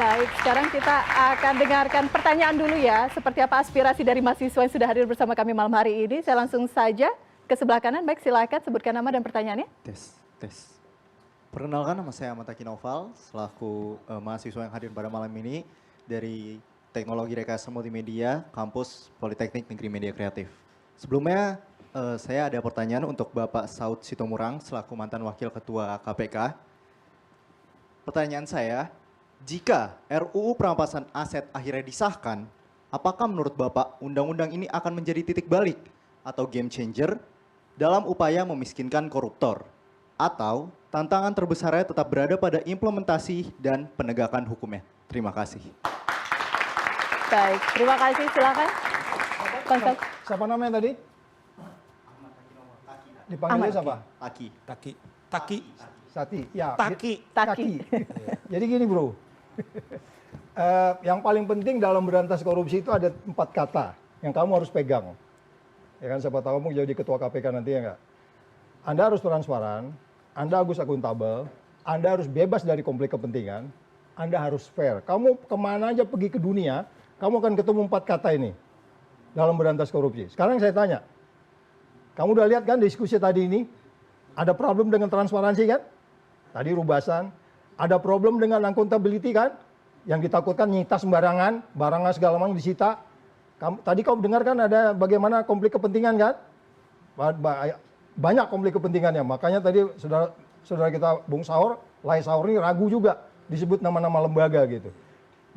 Baik, sekarang kita akan dengarkan pertanyaan dulu ya. Seperti apa aspirasi dari mahasiswa yang sudah hadir bersama kami malam hari ini. Saya langsung saja ke sebelah kanan. Baik, silakan sebutkan nama dan pertanyaannya. Tes. Perkenalkan, nama saya Ahmad Taki Noval, selaku mahasiswa yang hadir pada malam ini dari Teknologi Rekayasa Multimedia, Kampus Politeknik Negeri Media Kreatif. Sebelumnya, saya ada pertanyaan untuk Bapak Saud Sitomorang, selaku mantan Wakil Ketua KPK. Pertanyaan saya, jika RUU Perampasan Aset akhirnya disahkan, apakah menurut Bapak undang-undang ini akan menjadi titik balik atau game changer dalam upaya memiskinkan koruptor? Atau tantangan terbesarnya tetap berada pada implementasi dan penegakan hukumnya? Terima kasih. Baik, terima kasih. Silakan. Siapa namanya tadi? Dipanggilnya siapa? Taki. Sati. Ya. Taki. Jadi gini bro, yang paling penting dalam berantas korupsi itu ada 4 kata yang kamu harus pegang. Ya kan, siapa tahu kamu jadi ketua KPK nanti ya enggak. Anda harus transparan, Anda harus akuntabel, Anda harus bebas dari konflik kepentingan, Anda harus fair. Kamu kemana aja pergi ke dunia, kamu akan ketemu 4 kata ini dalam berantas korupsi. Sekarang saya tanya, kamu udah lihat kan diskusi tadi ini, ada problem dengan transparansi kan? Tadi Rubasan, ada problem dengan accountability kan? Yang ditakutkan nyita sembarangan, barangnya segala macam disita. Tadi kamu dengar kan ada bagaimana konflik kepentingan kan? Banyak konflik kepentingannya, makanya tadi saudara kita Bung Saur, Lai Saur ini ragu juga disebut nama-nama lembaga gitu.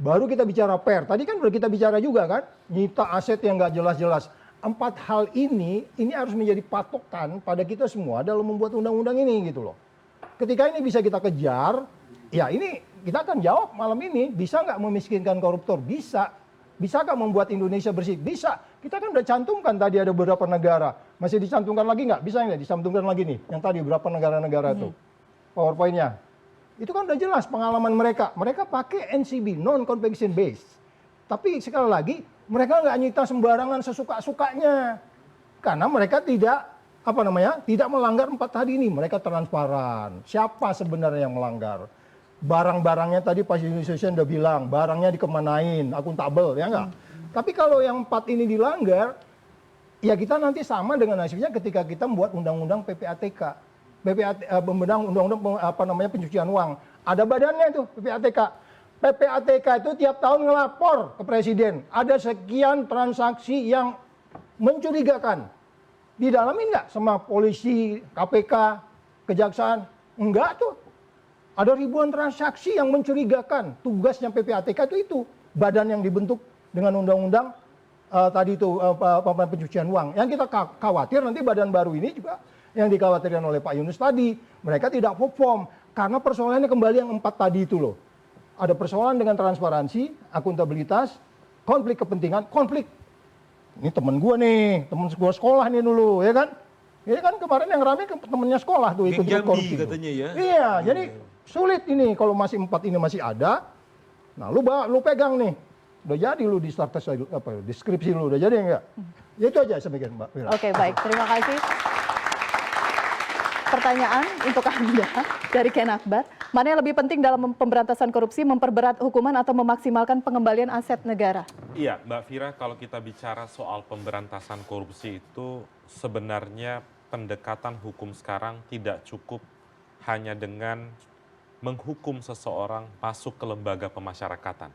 Baru kita bicara fair, tadi kan udah kita bicara juga kan, nyita aset yang nggak jelas-jelas. 4 hal ini harus menjadi patokan pada kita semua dalam membuat undang-undang ini gitu loh. Ketika ini bisa kita kejar, ya ini kita akan jawab malam ini, bisa nggak memiskinkan koruptor? Bisa. Bisakah membuat Indonesia bersih? Bisa. Kita kan udah cantumkan tadi ada beberapa negara. Masih dicantumkan lagi nggak? Bisa nggak dicantumkan lagi nih? Yang tadi berapa negara-negara itu? PowerPoint-nya. Itu kan udah jelas pengalaman mereka. Mereka pakai NCB, non-conviction based. Tapi sekali lagi, mereka nggak nyita sembarangan sesuka-sukanya. Karena mereka tidak melanggar 4 tadi ini. Mereka transparan. Siapa sebenarnya yang melanggar? Barang-barangnya tadi Pak Yunus udah bilang, barangnya dikemanain, akuntabel, ya enggak? Tapi kalau yang 4 ini dilanggar, ya kita nanti sama dengan hasilnya ketika kita membuat undang-undang PPATK. Undang-undang pencucian uang. Ada badannya itu, PPATK. PPATK itu tiap tahun ngelapor ke presiden. Ada sekian transaksi yang mencurigakan. Didalamin nggak sama polisi, KPK, kejaksaan? Enggak tuh. Ada ribuan transaksi yang mencurigakan. Tugasnya PPATK itu badan yang dibentuk dengan undang-undang tadi itu pencucian uang. Yang kita khawatir nanti badan baru ini juga yang dikhawatirkan oleh Pak Yunus tadi, mereka tidak perform karena persoalannya kembali yang 4 tadi itu loh. Ada persoalan dengan transparansi, akuntabilitas, konflik kepentingan, konflik. Ini temen gue nih, temen gue sekolah nih dulu, ya kan? Ya kan kemarin yang rame temennya sekolah tuh ikut korupsi katanya ya. Iya, jadi sulit ini kalau masih 4 ini masih ada. Nah, lu pegang nih. Udah jadi lu di deskripsi lu udah jadi enggak? Ya itu aja saya pikir Mbak Wira. Oke, baik. Terima kasih. Pertanyaan untuk Anda dari Ken Akbar. Mana yang lebih penting dalam pemberantasan korupsi, memperberat hukuman atau memaksimalkan pengembalian aset negara? Iya, Mbak Vira, kalau kita bicara soal pemberantasan korupsi itu sebenarnya pendekatan hukum sekarang tidak cukup hanya dengan menghukum seseorang masuk ke lembaga pemasyarakatan.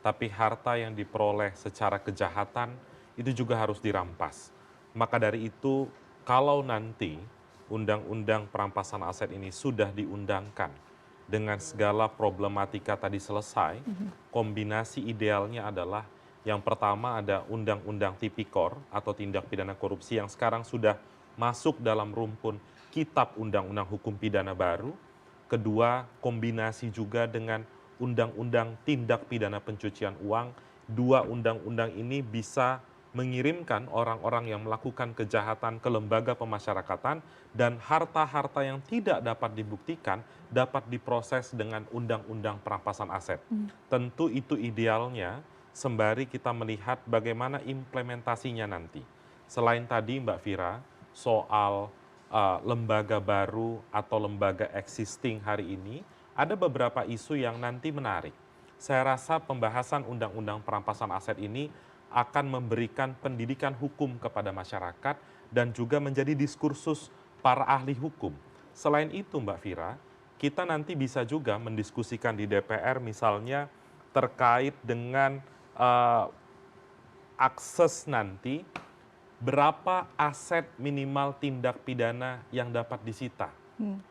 Tapi harta yang diperoleh secara kejahatan itu juga harus dirampas. Maka dari itu, kalau nanti undang-undang perampasan aset ini sudah diundangkan dengan segala problematika tadi selesai, kombinasi idealnya adalah yang pertama ada undang-undang tipikor atau tindak pidana korupsi yang sekarang sudah masuk dalam rumpun kitab undang-undang hukum pidana baru. Kedua, kombinasi juga dengan undang-undang tindak pidana pencucian uang. 2 undang-undang ini bisa mengirimkan orang-orang yang melakukan kejahatan ke lembaga pemasyarakatan dan harta-harta yang tidak dapat dibuktikan dapat diproses dengan undang-undang perampasan aset. Tentu itu idealnya sembari kita melihat bagaimana implementasinya nanti. Selain tadi Mbak Vira soal lembaga baru atau lembaga existing hari ini, ada beberapa isu yang nanti menarik. saya rasa pembahasan undang-undang perampasan aset ini akan memberikan pendidikan hukum kepada masyarakat dan juga menjadi diskursus para ahli hukum. Selain itu Mbak Fira, kita nanti bisa juga mendiskusikan di DPR misalnya terkait dengan akses nanti berapa aset minimal tindak pidana yang dapat disita.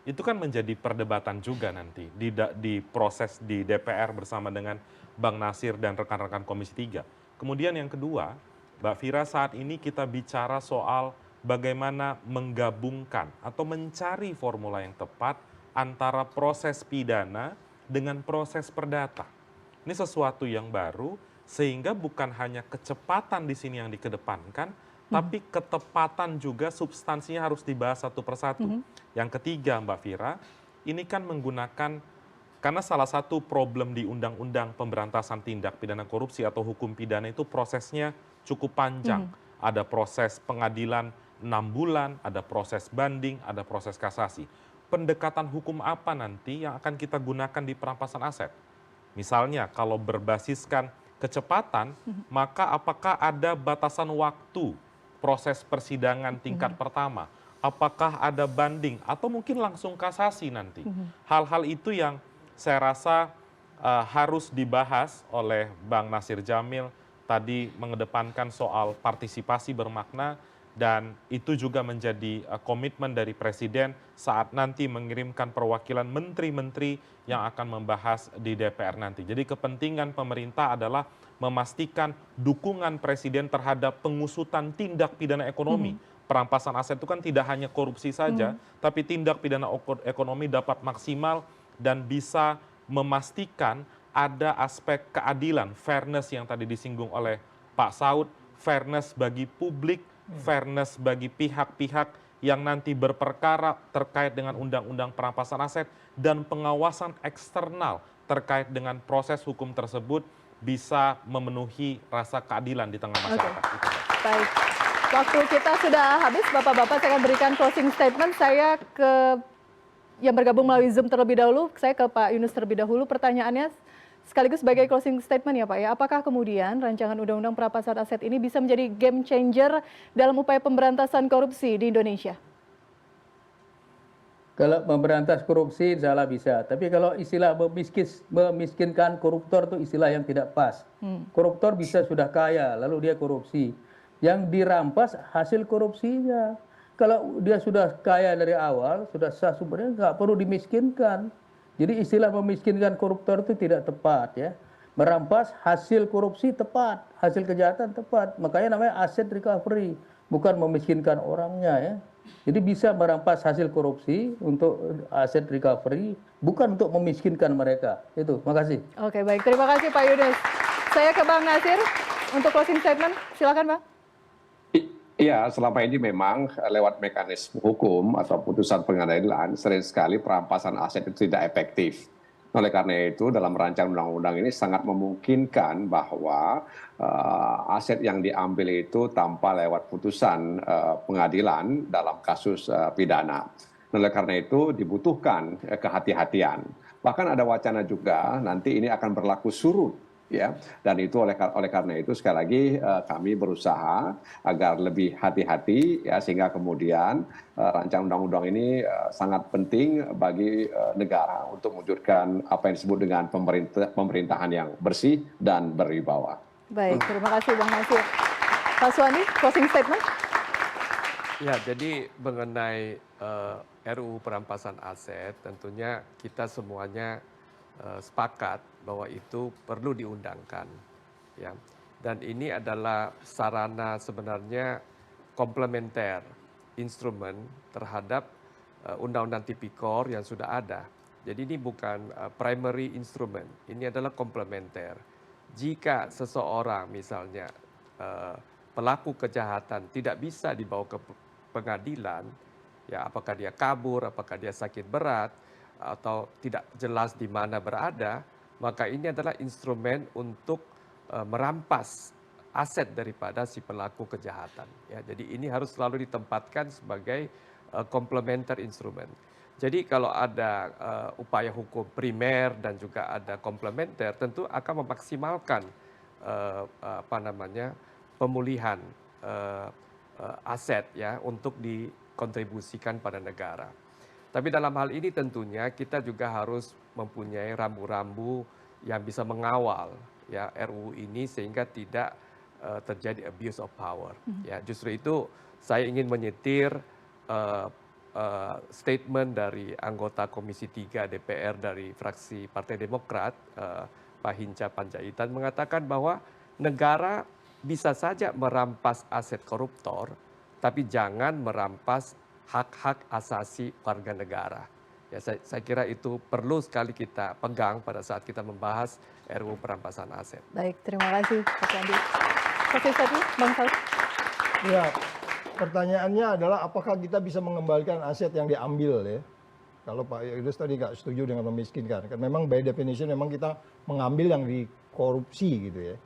Itu kan menjadi perdebatan juga nanti di proses di DPR bersama dengan Bang Nasir dan rekan-rekan Komisi 3. Kemudian yang kedua, Mbak Fira, saat ini kita bicara soal bagaimana menggabungkan atau mencari formula yang tepat antara proses pidana dengan proses perdata. Ini sesuatu yang baru sehingga bukan hanya kecepatan di sini yang dikedepankan, tapi ketepatan juga substansinya harus dibahas satu persatu. Yang ketiga Mbak Fira, ini kan menggunakan, karena salah satu problem di Undang-Undang Pemberantasan Tindak Pidana Korupsi atau hukum pidana itu prosesnya cukup panjang. Ada proses pengadilan 6 bulan, ada proses banding, ada proses kasasi. Pendekatan hukum apa nanti yang akan kita gunakan di perampasan aset? Misalnya kalau berbasiskan kecepatan, maka apakah ada batasan waktu proses persidangan tingkat pertama? Apakah ada banding atau mungkin langsung kasasi nanti? Hal-hal itu yang saya rasa harus dibahas oleh Bang Nasir Jamil, tadi mengedepankan soal partisipasi bermakna, dan itu juga menjadi komitmen dari Presiden saat nanti mengirimkan perwakilan menteri-menteri yang akan membahas di DPR nanti. Jadi kepentingan pemerintah adalah memastikan dukungan Presiden terhadap pengusutan tindak pidana ekonomi. Perampasan aset itu kan tidak hanya korupsi saja, tapi tindak pidana ekonomi dapat maksimal dan bisa memastikan ada aspek keadilan, fairness yang tadi disinggung oleh Pak Saud, fairness bagi publik, fairness bagi pihak-pihak yang nanti berperkara terkait dengan undang-undang perampasan aset, dan pengawasan eksternal terkait dengan proses hukum tersebut bisa memenuhi rasa keadilan di tengah masyarakat. Baik, waktu kita sudah habis, Bapak-Bapak, saya akan berikan closing statement. Saya ke yang bergabung melalui Zoom terlebih dahulu, saya ke Pak Yunus terlebih dahulu. Pertanyaannya sekaligus sebagai closing statement ya Pak ya, apakah kemudian rancangan Undang-Undang Perampasan Aset ini bisa menjadi game changer dalam upaya pemberantasan korupsi di Indonesia? Kalau memberantas korupsi, insya Allah bisa. Tapi kalau istilah memiskinkan koruptor itu istilah yang tidak pas. Koruptor bisa sudah kaya, lalu dia korupsi. Yang dirampas hasil korupsinya. Kalau dia sudah kaya dari awal, sudah sah sumbernya, nggak perlu dimiskinkan. Jadi istilah memiskinkan koruptor itu tidak tepat ya. Merampas hasil korupsi tepat, hasil kejahatan tepat. Makanya namanya asset recovery, bukan memiskinkan orangnya ya. Jadi bisa merampas hasil korupsi untuk aset recovery, bukan untuk memiskinkan mereka. Itu, makasih. Oke, baik. Terima kasih Pak Yunus. Saya ke Bang Nasir untuk closing statement. Silakan Bang. Iya, selama ini memang lewat mekanisme hukum atau putusan pengadilan sering sekali perampasan aset itu tidak efektif. Oleh karena itu dalam rancangan undang-undang ini sangat memungkinkan bahwa aset yang diambil itu tanpa lewat putusan pengadilan dalam kasus pidana. Oleh karena itu dibutuhkan kehati-hatian. Bahkan ada wacana juga nanti ini akan berlaku surut. Ya, dan itu oleh karena itu sekali lagi kami berusaha agar lebih hati-hati ya, sehingga kemudian rancangan undang-undang ini sangat penting bagi negara untuk mewujudkan apa yang disebut dengan pemerintahan yang bersih dan berwibawa. Baik, terima kasih Bang Nasir. Pak Suwandi, closing statement. Ya, jadi mengenai RUU perampasan aset, tentunya kita semuanya sepakat bahwa itu perlu diundangkan, ya. Dan ini adalah sarana sebenarnya komplementer instrumen terhadap undang-undang tipikor yang sudah ada. Jadi ini bukan primary instrument, ini adalah komplementer. Jika seseorang misalnya pelaku kejahatan tidak bisa dibawa ke pengadilan, ya apakah dia kabur, apakah dia sakit berat, atau tidak jelas di mana berada, maka ini adalah instrumen untuk merampas aset daripada si pelaku kejahatan. Ya, jadi ini harus selalu ditempatkan sebagai komplementer instrumen. Jadi kalau ada upaya hukum primer dan juga ada komplementer, tentu akan memaksimalkan pemulihan aset ya untuk dikontribusikan pada negara. Tapi dalam hal ini tentunya kita juga harus mempunyai rambu-rambu yang bisa mengawal ya RUU ini sehingga tidak terjadi abuse of power. Ya, justru itu saya ingin menyetir statement dari anggota Komisi 3 DPR dari fraksi Partai Demokrat, Pak Hinca Panjaitan, mengatakan bahwa negara bisa saja merampas aset koruptor, tapi jangan merampas hak-hak asasi warga negara. Ya, saya kira itu perlu sekali kita pegang pada saat kita membahas RUU perampasan aset. Baik, terima kasih Pak Andi. Oke, tadi Bang Saud. Ya, pertanyaannya adalah apakah kita bisa mengembalikan aset yang diambil ya? Kalau Pak Yudus tadi nggak setuju dengan memiskinkan, kan memang by definition memang kita mengambil yang dikorupsi gitu ya.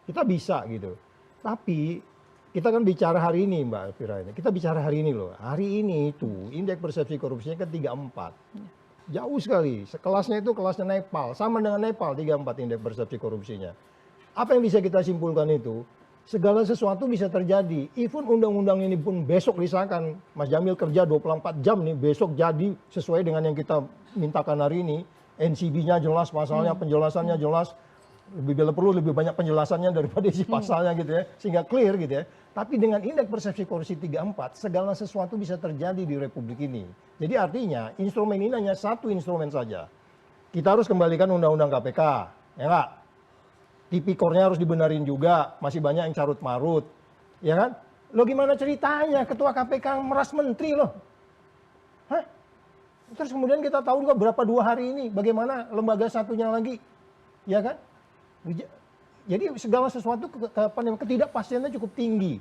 Kita bisa gitu. Tapi kita kan bicara hari ini Mbak Elvira ini. Kita bicara hari ini loh. Hari ini itu indeks persepsi korupsinya kan 34. Jauh sekali. Kelasnya itu kelasnya Nepal. Sama dengan Nepal 34 indeks persepsi korupsinya. Apa yang bisa kita simpulkan itu? Segala sesuatu bisa terjadi. Even undang-undang ini pun besok disahkan. Mas Jamil kerja 24 jam nih. Besok jadi sesuai dengan yang kita mintakan hari ini. NCB-nya jelas, pasalnya, penjelasannya jelas. Bila perlu lebih banyak penjelasannya daripada isi pasalnya gitu ya. Sehingga clear gitu ya. Tapi dengan indeks persepsi korupsi 34, segala sesuatu bisa terjadi di Republik ini. Jadi artinya instrumen ini hanya satu instrumen saja. Kita harus kembalikan undang-undang KPK. Ya nggak? Tipikornya harus dibenarin juga, masih banyak yang carut marut, ya kan? Lo gimana ceritanya ketua KPK meras menteri loh? Hah? Terus kemudian kita tahu juga berapa 2 hari ini, bagaimana lembaga satunya lagi, ya kan? Jadi segala sesuatu ketidakpastiannya cukup tinggi.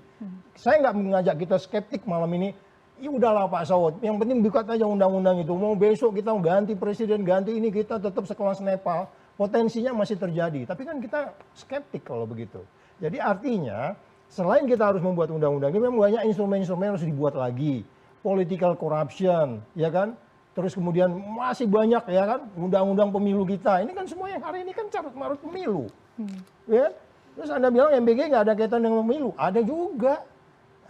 Saya nggak mengajak kita skeptik malam ini. Ya udahlah Pak Saud, yang penting buka aja undang-undang itu. Mau besok kita ganti presiden, ganti ini, kita tetap sekelas Nepal. Potensinya masih terjadi, tapi kan kita skeptik kalau begitu. Jadi artinya, selain kita harus membuat undang-undang, ini memang banyak instrumen-instrumen yang harus dibuat lagi. Political corruption, ya kan? Terus kemudian masih banyak ya kan, undang-undang pemilu kita. Ini kan semua yang hari ini kan carut marut pemilu. Ya kan? Terus Anda bilang MBG nggak ada kaitan dengan pemilu, ada juga.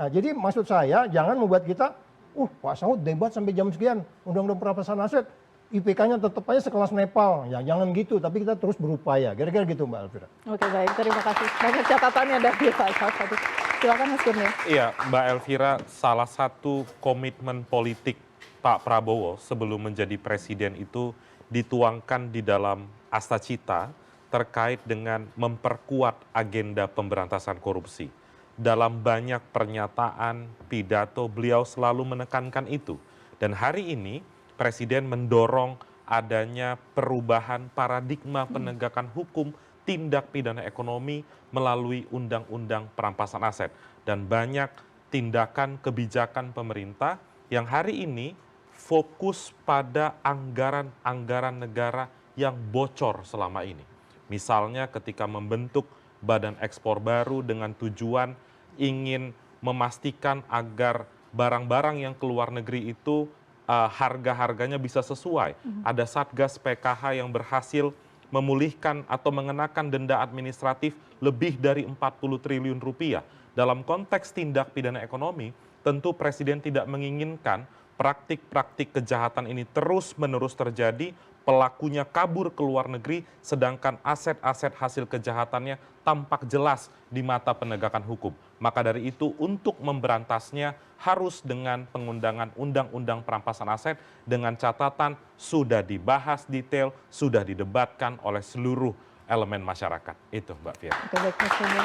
Nah, jadi maksud saya, jangan membuat kita, Pak Saud debat sampai jam sekian, undang-undang perampasan aset. IPK-nya tetap aja sekelas Nepal, ya jangan gitu, tapi kita terus berupaya, kira-kira gitu Mbak Elvira. Oke baik, terima kasih. Banyak catatannya dari Pak Saud tadi. Silakan Mas Kurnia. Iya, Mbak Elvira, salah satu komitmen politik Pak Prabowo sebelum menjadi presiden itu dituangkan di dalam Astacita terkait dengan memperkuat agenda pemberantasan korupsi. Dalam banyak pernyataan, pidato, beliau selalu menekankan itu. Dan hari ini, Presiden mendorong adanya perubahan paradigma penegakan hukum tindak pidana ekonomi melalui Undang-Undang Perampasan Aset. Dan banyak tindakan kebijakan pemerintah yang hari ini fokus pada anggaran-anggaran negara yang bocor selama ini. Misalnya ketika membentuk badan ekspor baru dengan tujuan ingin memastikan agar barang-barang yang keluar negeri itu harga-harganya bisa sesuai. Ada Satgas PKH yang berhasil memulihkan atau mengenakan denda administratif lebih dari 40 triliun rupiah. Dalam konteks tindak pidana ekonomi, tentu Presiden tidak menginginkan praktik-praktik kejahatan ini terus-menerus terjadi, pelakunya kabur ke luar negeri, sedangkan aset-aset hasil kejahatannya tampak jelas di mata penegakan hukum. Maka dari itu untuk memberantasnya harus dengan pengundangan Undang-Undang Perampasan Aset dengan catatan sudah dibahas detail, sudah didebatkan oleh seluruh elemen masyarakat. Itu Mbak Fira. Oke baik Mas Kurnia.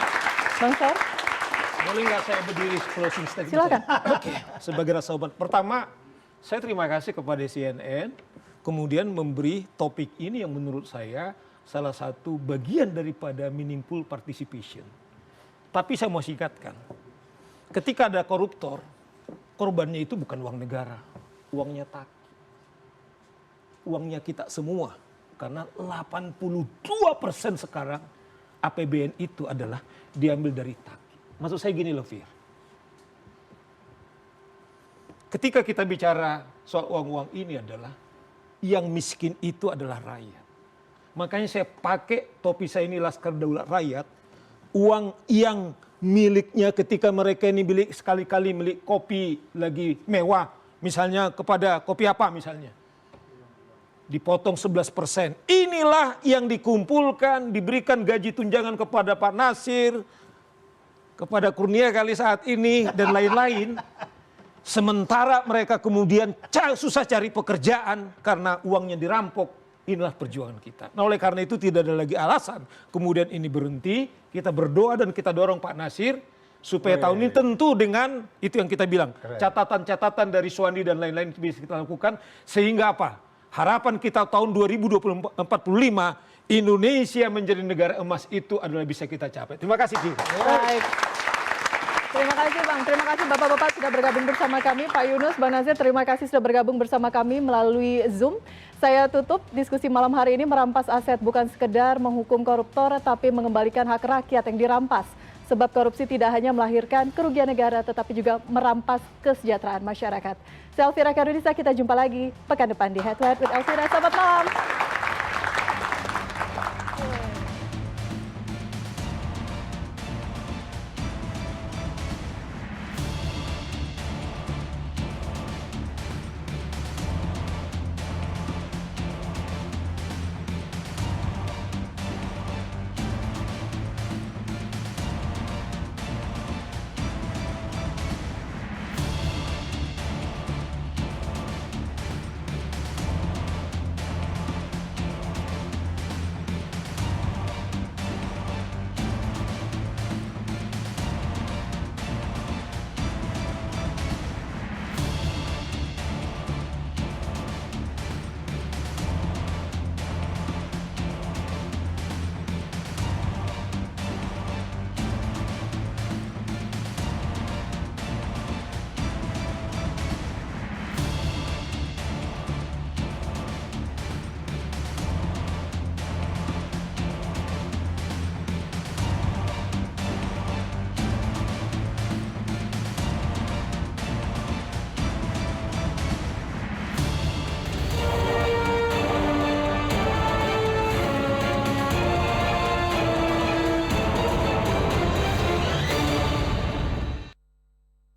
Bang Saud, Boleh nggak saya berdiri closing statement? silakan. Oke, sebagai rasa obat. Pertama, saya terima kasih kepada CNN, kemudian memberi topik ini yang menurut saya salah satu bagian daripada meaningful participation. Tapi saya mau singkatkan, ketika ada koruptor, korbannya itu bukan uang negara, uangnya Taki. Uangnya kita semua. Karena 82% sekarang APBN itu adalah diambil dari Taki. Maksud saya gini loh, Fir. Ketika kita bicara soal uang-uang ini adalah yang miskin itu adalah rakyat. Makanya saya pakai topi saya ini Laskar Daulat Rakyat. Uang yang miliknya ketika mereka ini sekali-kali milik kopi lagi mewah. Misalnya kepada kopi apa misalnya. Dipotong 11%. Inilah yang dikumpulkan, diberikan gaji tunjangan kepada Pak Nasir, kepada Kurnia kali saat ini, dan lain-lain. Sementara mereka kemudian susah cari pekerjaan karena uangnya dirampok. Inilah perjuangan kita. Nah oleh karena itu tidak ada lagi alasan kemudian ini berhenti. Kita berdoa dan kita dorong Pak Nasir supaya tahun ini tentu dengan itu yang kita bilang. Catatan-catatan dari Suwandi dan lain-lain bisa kita lakukan. Sehingga apa? Harapan kita tahun 2045 Indonesia menjadi negara emas itu adalah bisa kita capai. Terima kasih. Baik. Terima kasih Bang, terima kasih Bapak-Bapak sudah bergabung bersama kami. Pak Yunus, Bang Nasir, terima kasih sudah bergabung bersama kami melalui Zoom. Saya tutup diskusi malam hari ini. Merampas aset bukan sekedar menghukum koruptor, tapi mengembalikan hak rakyat yang dirampas. Sebab korupsi tidak hanya melahirkan kerugian negara, tetapi juga merampas kesejahteraan masyarakat. Saya Elvira Karunisa, kita jumpa lagi pekan depan di Head to Head with Elvira. Selamat malam.